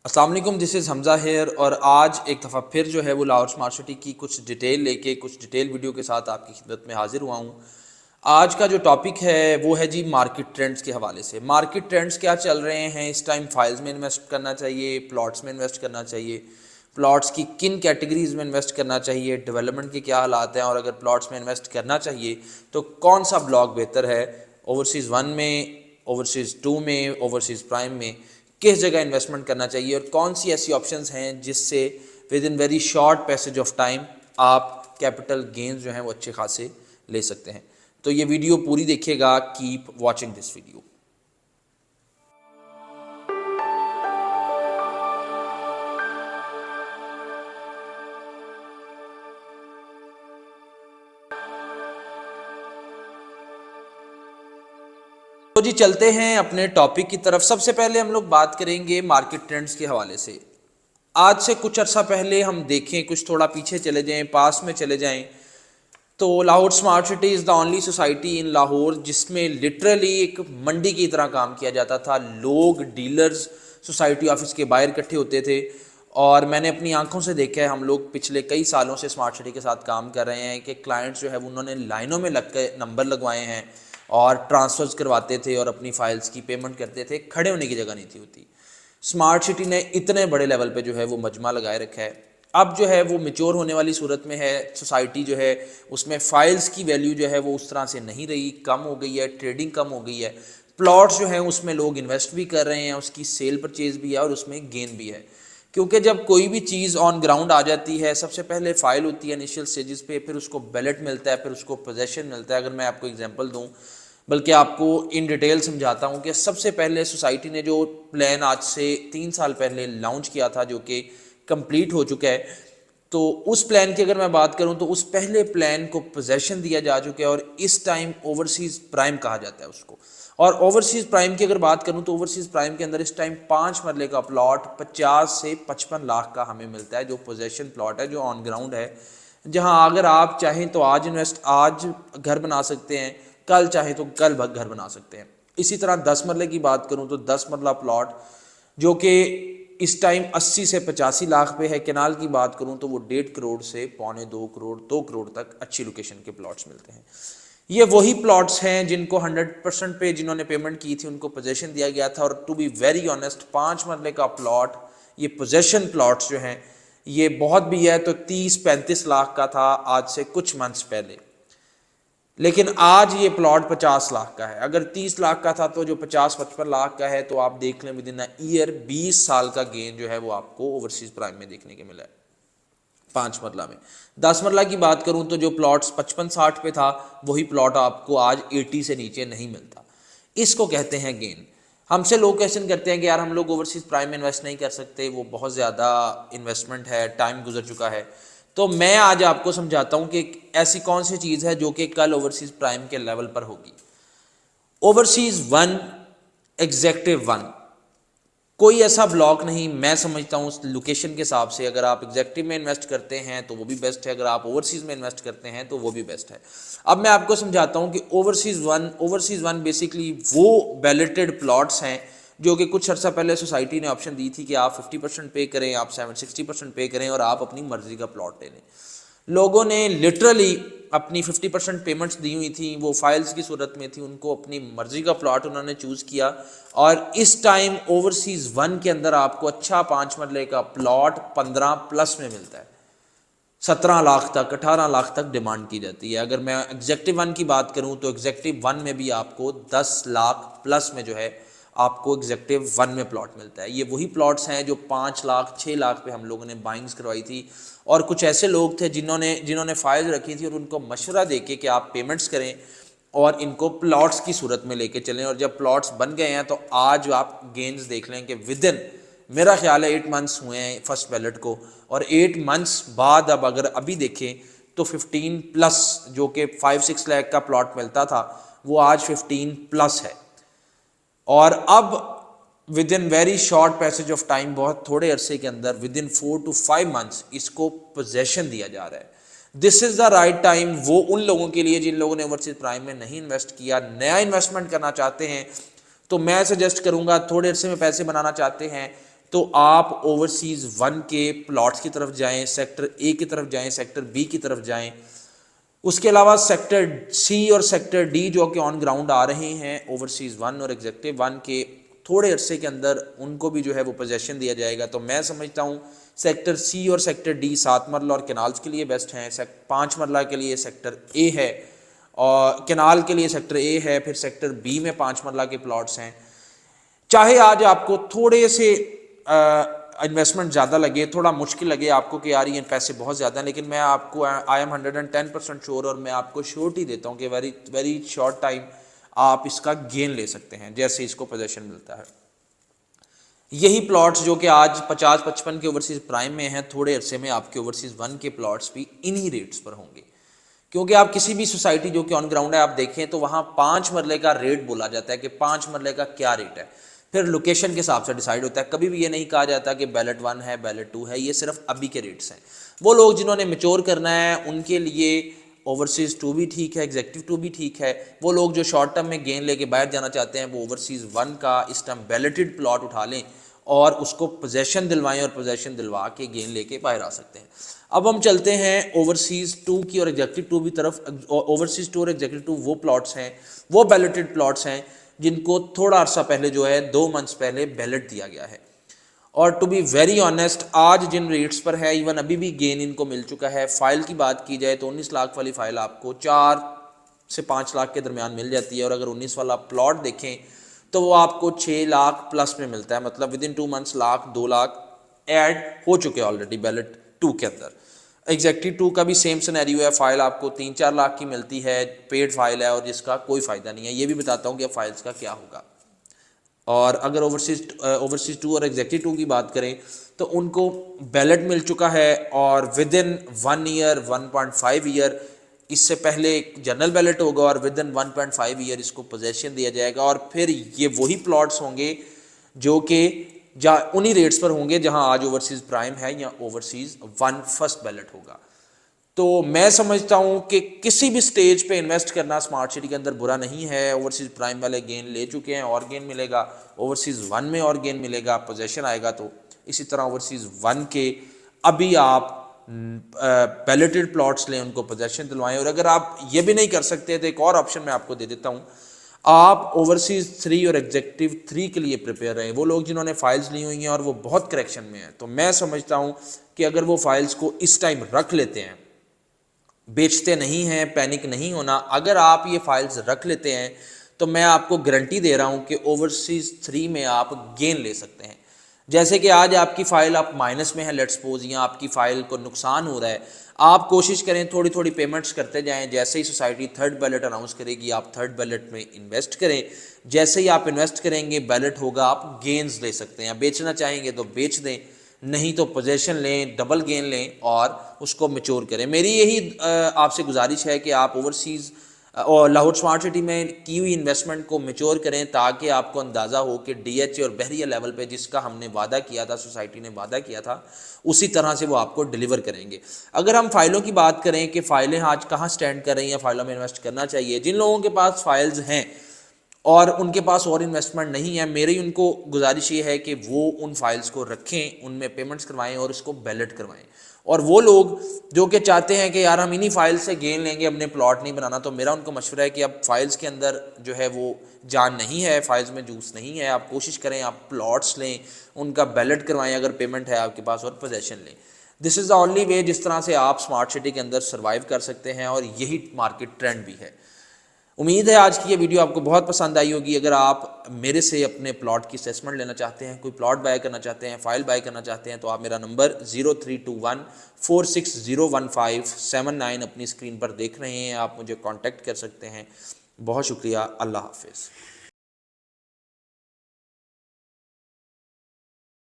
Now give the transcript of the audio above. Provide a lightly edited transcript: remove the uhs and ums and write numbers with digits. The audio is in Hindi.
अस्सलाम वालेकुम, दिस इज़ हमज़ा हेयर और आज एक दफ़ा फिर जो है वो लाहौर स्मार्ट सिटी की कुछ डिटेल वीडियो के साथ आपकी खिदमत में हाजिर हुआ हूँ। आज का जो टॉपिक है वो है जी मार्केट ट्रेंड्स के हवाले से। मार्केट ट्रेंड्स क्या चल रहे हैं इस टाइम, फाइल्स में इन्वेस्ट करना चाहिए, प्लॉट्स में इन्वेस्ट करना चाहिए, प्लॉट्स की किन कैटेगरीज में इन्वेस्ट करना चाहिए, डेवलपमेंट के क्या हालात हैं, और अगर प्लॉट्स में इन्वेस्ट करना चाहिए तो कौन सा ब्लॉक बेहतर है, ओवरसीज़ 1 में, ओवरसीज़ 2 में, ओवरसीज़ प्राइम में किस जगह इन्वेस्टमेंट करना चाहिए, और कौन सी ऐसी ऑप्शंस हैं जिससे with in very short passage of time आप कैपिटल गेन्स जो हैं वो अच्छे खासे ले सकते हैं। तो ये वीडियो पूरी देखिएगा, कीप वॉचिंग दिस वीडियो। तो जी चलते हैं अपने टॉपिक की तरफ। सबसे पहले हम लोग बात करेंगे मार्केट ट्रेंड्स के हवाले से। आज से कुछ अर्सा पहले हम देखें, कुछ थोड़ा पीछे चले जाएं, पास में चले जाएं, तो Lahore smart city is the only society in Lahore जिसमें लिटरली एक मंडी की तरह काम किया जाता था। लोग, डीलर्स सोसाइटी ऑफिस के बाहर इकट्ठे होते थे और मैंने अपनी आंखों से देखा है, हम लोग पिछले कई सालों से स्मार्ट सिटी के साथ काम कर रहे हैं कि क्लाइंट्स जो है उन्होंने लाइनों में लग कर नंबर लगवाए हैं और ट्रांसफर्स करवाते थे और अपनी फाइल्स की पेमेंट करते थे। खड़े होने की जगह नहीं थी होती। स्मार्ट सिटी ने इतने बड़े लेवल पे जो है वो मजमा लगाए रखा है। अब जो है वो मेच्योर होने वाली सूरत में है सोसाइटी जो है, उसमें फाइल्स की वैल्यू जो है वो उस तरह से नहीं रही, कम हो गई है, ट्रेडिंग कम हो गई है। प्लॉट्स जो हैं उसमें लोग इन्वेस्ट भी कर रहे हैं, उसकी सेल परचेज भी है और उसमें गेन भी है। क्योंकि जब कोई भी चीज़ ऑन ग्राउंड आ जाती है, सबसे पहले फाइल होती है इनिशियल स्टेजेस पे, फिर उसको बैलेट मिलता है, फिर उसको पोजेशन मिलता है। अगर मैं आपको एग्जांपल दूं, बल्कि आपको इन डिटेल समझाता हूं कि सबसे पहले सोसाइटी ने जो प्लान आज से 3 साल पहले लॉन्च किया था, जो कि कंप्लीट हो चुका है, तो उस प्लान की अगर मैं बात करूं तो उस पहले प्लान को पोजेशन दिया जा चुका है और इस टाइम ओवरसीज़ प्राइम कहा जाता है उसको। और ओवरसीज़ प्राइम की अगर बात करूं तो ओवरसीज़ प्राइम के अंदर इस टाइम 5 मरले का प्लॉट 50 से 55 लाख का हमें मिलता है, जो पोजेशन प्लॉट है, जो ऑन ग्राउंड है, जहां अगर आप चाहें तो आज घर बना सकते हैं, कल चाहे तो कल घर बना सकते हैं। इसी तरह 10 मरले की बात करूं तो 10 मरला प्लॉट जो कि इस टाइम 80 से 85 लाख पे है। केनाल की बात करूं तो वो 1.5 करोड़ से 1.25 करोड़ 2 करोड़ तक अच्छी लोकेशन के प्लॉट्स मिलते हैं। ये वही प्लॉट्स हैं जिनको 100% पे जिन्होंने पेमेंट की थी उनको पोजेशन दिया गया था। और टू बी वेरी ऑनेस्ट, 5 मरले का प्लॉट, ये पोजेशन प्लॉट्स जो हैं, ये बहुत भी है तो 30-35 लाख का था आज से कुछ मंथ्स पहले, लेकिन आज ये प्लॉट 50 लाख का है। अगर 30 लाख का था तो जो 50-55 लाख का है, तो आप देख लें विद इन अ ईयर 20 साल का गेन जो है वो आपको ओवरसीज प्राइम में देखने को मिला है 5 मरला में। 10 मरला की बात करूं तो जो प्लॉट्स 55-60 पे था, वही प्लॉट आपको आज 80 से नीचे नहीं मिलता। इसको कहते हैं गेन। हमसे लोग क्वेश्चन करते हैं कि यार हम लोग ओवरसीज प्राइम में इन्वेस्ट नहीं कर सकते, वो बहुत ज़्यादा इन्वेस्टमेंट है, टाइम गुजर चुका है। तो मैं आज आपको समझाता हूं कि ऐसी कौन सी चीज़ है जो कि कल ओवरसीज प्राइम के लेवल पर होगी। ओवरसीज 1, एग्जेक्टिव 1, कोई ऐसा ब्लॉक नहीं मैं समझता हूँ उस लोकेशन के हिसाब से। अगर आप एग्जेक्टिव में इन्वेस्ट करते हैं तो वो भी बेस्ट है, अगर आप ओवरसीज़ में इन्वेस्ट करते हैं तो वो भी बेस्ट है। अब मैं आपको समझाता हूँ कि ओवरसीज़ वन बेसिकली वो बैलेटेड प्लॉट्स हैं जो कि कुछ अर्सा पहले सोसाइटी ने ऑप्शन दी थी कि आप 50% पे करें, आप 60% पे करें और आप अपनी मर्जी का प्लॉट ले लें। लोगों ने लिटरली अपनी 50% पेमेंट्स दी हुई थी, वो फाइल्स की सूरत में थी, उनको अपनी मर्जी का प्लॉट उन्होंने चूज़ किया। और इस टाइम ओवरसीज़ 1 के अंदर आपको अच्छा 5 मरले का प्लॉट 15+ में मिलता है। 17 लाख तक, 18 लाख तक डिमांड की जाती है। अगर मैं एग्जेक्टिव 1 की बात करूं तो एग्जेक्टिव 1 में भी आपको 10 लाख प्लस में जो है आपको एग्जेक्टिव 1 में प्लॉट मिलता है। ये वही प्लॉट्स हैं जो 5 लाख 6 लाख पे हम लोगों ने बाइंग्स करवाई थी। और कुछ ऐसे लोग थे जिन्होंने फाइल रखी थी और उनको मशवरा देके कि आप पेमेंट्स करें और इनको प्लॉट्स की सूरत में लेके चलें। और जब प्लॉट्स बन गए हैं तो आज आप गेन्स देख लें कि विद इन, मेरा ख्याल है 8 मंथ्स हुए हैं फर्स्ट बैलेट को, और 8 मंथ्स बाद अब अगर अभी देखें तो 15+ जो कि 5-6 लाख का प्लॉट मिलता था वो आज 15+ है। और अब with in very short passage of time, बहुत थोड़े अरसे के अंदर, विद इन 4 to 5 मंथ्स इसको पोजेशन दिया जा रहा है। This is the right time वो उन लोगों के लिए जिन लोगों ने ओवरसीज प्राइम में नहीं इन्वेस्ट किया, नया इन्वेस्टमेंट करना चाहते हैं। तो मैं सजेस्ट करूंगा, थोड़े अरसे में पैसे बनाना चाहते हैं तो आप ओवरसीज़ 1 के प्लॉट्स की तरफ जाएं, सेक्टर ए की तरफ जाएं, सेक्टर बी की तरफ जाएं। उसके अलावा सेक्टर सी और सेक्टर डी जो कि ऑन ग्राउंड आ रहे हैं ओवरसीज़ 1 और एग्जेक्टिव 1 के, थोड़े अरसे के अंदर उनको भी जो है वो पोजेशन दिया जाएगा। तो मैं समझता हूँ सेक्टर सी और सेक्टर डी 7 मरला और कैनाल्स के लिए बेस्ट हैं। 5 मरला के लिए सेक्टर ए है और कैनाल के लिए सेक्टर ए है। फिर सेक्टर बी में 5 मरला के प्लॉट्स हैं। चाहे आज आपको थोड़े से इन्वेस्टमेंट ज़्यादा लगे, थोड़ा मुश्किल लगे आपको कि यार ये पैसे बहुत ज़्यादा हैं, लेकिन मैं आपको आई एम 110% श्योर और मैं आपको श्योरिटी देता हूँ कि वेरी वेरी शॉर्ट टाइम आप इसका गेन ले सकते हैं जैसे इसको पोजीशन मिलता है। यही प्लॉट्स जो कि आज 50-55 के ओवरसीज़ प्राइम में हैं, थोड़े अरसे में आपके ओवरसीज़ 1 के प्लॉट्स भी इन्हीं रेट्स पर होंगे। क्योंकि आप किसी भी सोसाइटी जो कि ऑन ग्राउंड है आप देखें तो वहाँ 5 मरले का रेट बोला जाता है कि 5 मरले का क्या रेट है। फिर लोकेशन के हिसाब से डिसाइड होता है। कभी भी ये नहीं कहा जाता कि बैलेट 1 है, बैलेट 2 है। ये सिर्फ अभी के रेट्स हैं। वो लोग जिन्होंने मैच्योर करना है उनके लिए ओवरसीज़ 2 भी ठीक है, एग्जेक्टिव 2 भी ठीक है। वो लोग जो शॉर्ट टर्म में गेन लेके बाहर जाना चाहते हैं वो ओवरसीज़ 1 का इस टाइम बैलेटेड प्लॉट उठा लें और उसको पोजेशन दिलवाएं और पोजेशन दिलवा के गेन लेके बाहर आ सकते हैं। अब हम चलते हैं ओवरसीज़ 2 की और एग्जेक्टिव 2 की तरफ। ओवरसीज़ 2 और एग्जेक्टिव 2 वो प्लॉट्स हैं, वो बैलेटेड प्लॉट्स हैं जिनको थोड़ा अर्सा पहले जो है 2 मंथ्स पहले बैलेट दिया गया है। और टू बी वेरी ऑनेस्ट आज जिन रेट्स पर है इवन अभी भी गेन इनको मिल चुका है। फाइल की बात की जाए तो 19 लाख वाली फाइल आपको 4 से 5 लाख के दरमियान मिल जाती है और अगर 19 वाला प्लॉट देखें तो वो आपको 6 लाख प्लस में मिलता है। मतलब with in 2 months 2 lakh add हो चुके हैं ऑलरेडी बैलेट 2 के अंदर। एग्जेक्टिव 2 का भी सेम सिनेरियो है। फाइल आपको 3-4 लाख की मिलती है, पेड फाइल है और जिसका कोई फ़ायदा नहीं है। ये भी बताता हूँ कि फाइल्स का क्या होगा। और अगर ओवरसीज़ 2 और एग्जेक्टिव 2 की बात करें तो उनको बैलेट मिल चुका है और विद इन 1 ईयर 1.5 ईयर इससे पहले एक जनरल बैलेट होगा और विद इन 1.5 ईयर इसको पोजेशन दिया जाएगा। और फिर ये वही प्लॉट्स होंगे जो कि उन्हीं रेट्स पर होंगे जहां आज ओवरसीज़ प्राइम है या ओवरसीज़ 1 फर्स्ट बैलेट होगा। तो मैं समझता हूं कि किसी भी स्टेज पे इन्वेस्ट करना स्मार्ट सिटी के अंदर बुरा नहीं है। ओवरसीज़ प्राइम वाले गेन ले चुके हैं और गेन मिलेगा, ओवरसीज़ 1 में और गेन मिलेगा, पोजेशन आएगा। तो इसी तरह ओवरसीज़ 1 के अभी आप बैलेटेड प्लॉट्स लें, उनको पोजेशन दिलवाएं। और अगर आप ये भी नहीं कर सकते तो एक और ऑप्शन मैं आपको दे देता हूँ, आप ओवरसीज़ 3 और एग्जेक्टिव 3 के लिए प्रिपेयर रहें। वो लोग जिन्होंने फाइल्स ली हुई हैं और वो बहुत करेक्शन में हैं, तो मैं समझता हूँ कि अगर वो फाइल्स को इस टाइम रख लेते हैं, बेचते नहीं हैं, पैनिक नहीं होना, अगर आप ये फाइल्स रख लेते हैं तो मैं आपको गारंटी दे रहा हूँ कि ओवरसीज़ 3 में आप गेन ले सकते हैं। जैसे कि आज आपकी फ़ाइल आप माइनस में है लेट्स सपोज, या आपकी फ़ाइल को नुकसान हो रहा है, आप कोशिश करें थोड़ी थोड़ी पेमेंट्स करते जाएं। जैसे ही सोसाइटी थर्ड बैलेट अनाउंस करेगी आप थर्ड बैलेट में इन्वेस्ट करें। जैसे ही आप इन्वेस्ट करेंगे बैलेट होगा, आप गेन्स ले सकते हैं। बेचना चाहेंगे तो बेच दें, नहीं तो पोजीशन लें, डबल गेन लें और उसको मैच्योर करें। मेरी यही आपसे गुजारिश है कि आप ओवरसीज़ और लाहौर स्मार्ट सिटी में की हुई इन्वेस्टमेंट को मैच्योर करें ताकि आपको अंदाज़ा हो कि डीएचए और बहरिया लेवल पे जिसका हमने वादा किया था, सोसाइटी ने वादा किया था, उसी तरह से वो आपको डिलीवर करेंगे। अगर हम फाइलों की बात करें कि फ़ाइलें आज कहाँ स्टैंड कर रही हैं, फ़ाइलों में इन्वेस्ट करना चाहिए, जिन लोगों के पास फाइल्स हैं और उनके पास और इन्वेस्टमेंट नहीं है, मेरी उनको गुजारिश ये है कि वो उन फाइल्स को रखें, उनमें पेमेंट्स करवाएं और इसको बैलेट करवाएं। और वो लोग जो कि चाहते हैं कि यार हम इन्हीं फाइल से गेन लेंगे, अपने प्लॉट नहीं बनाना, तो मेरा उनको मशवरा है कि अब फाइल्स के अंदर जो है वो जान नहीं है, फाइल्स में जूस नहीं है। आप कोशिश करें आप प्लॉट्स लें, उनका बैलेट करवाएं अगर पेमेंट है आपके पास, और पोजेशन लें। This is the only way जिस तरह से आप स्मार्ट सिटी के अंदर सर्वाइव कर सकते हैं और यही मार्केट ट्रेंड भी है। उम्मीद है आज की ये वीडियो आपको बहुत पसंद आई होगी। अगर आप मेरे से अपने प्लॉट की असेसमेंट लेना चाहते हैं, कोई प्लॉट बाय करना चाहते हैं, फाइल बाय करना चाहते हैं, तो आप मेरा नंबर 0321460579 अपनी स्क्रीन पर देख रहे हैं, आप मुझे कांटेक्ट कर सकते हैं। बहुत शुक्रिया। अल्लाह हाफिज़।